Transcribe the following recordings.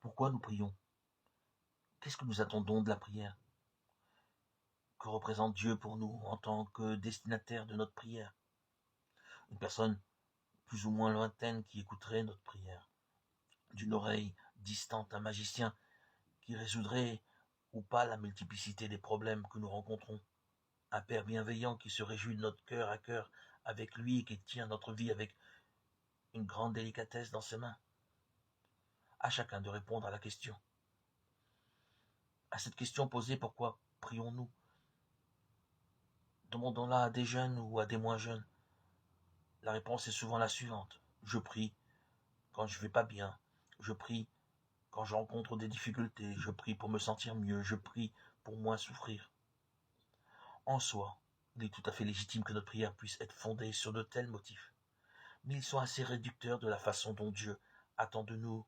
Pourquoi nous prions? Qu'est-ce que nous attendons de la prière? Que représente Dieu pour nous en tant que destinataire de notre prière? Une personne plus ou moins lointaine qui écouterait notre prière. D'une oreille distante, un magicien qui résoudrait ou pas la multiplicité des problèmes que nous rencontrons. Un Père bienveillant qui se réjouit de notre cœur à cœur avec lui et qui tient notre vie avec une grande délicatesse dans ses mains. À chacun de répondre à la question. À cette question posée, pourquoi prions-nous? Demandons-la à des jeunes ou à des moins jeunes. La réponse est souvent la suivante. Je prie quand je vais pas bien. Je prie quand je rencontre des difficultés. Je prie pour me sentir mieux. Je prie pour moins souffrir. En soi, il est tout à fait légitime que notre prière puisse être fondée sur de tels motifs. Mais ils sont assez réducteurs de la façon dont Dieu attend de nous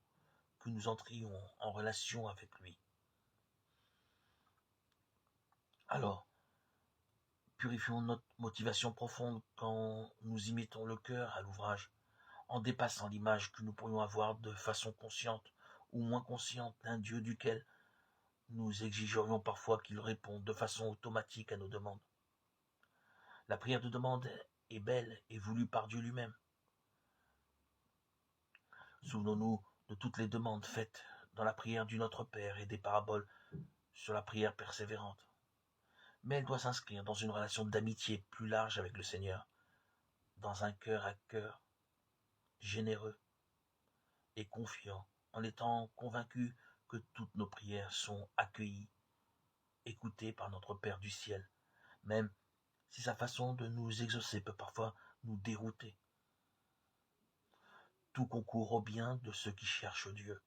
que nous entrions en relation avec lui. Alors, purifions notre motivation profonde quand nous y mettons le cœur à l'ouvrage, en dépassant l'image que nous pourrions avoir de façon consciente ou moins consciente d'un Dieu duquel nous exigerions parfois qu'il réponde de façon automatique à nos demandes. La prière de demande est belle et voulue par Dieu lui-même. Souvenons-nous de toutes les demandes faites dans la prière du Notre Père et des paraboles sur la prière persévérante. Mais elle doit s'inscrire dans une relation d'amitié plus large avec le Seigneur, dans un cœur à cœur généreux et confiant, en étant convaincu que toutes nos prières sont accueillies, écoutées par notre Père du ciel, même si sa façon de nous exaucer peut parfois nous dérouter. Tout concourt au bien de ceux qui cherchent Dieu.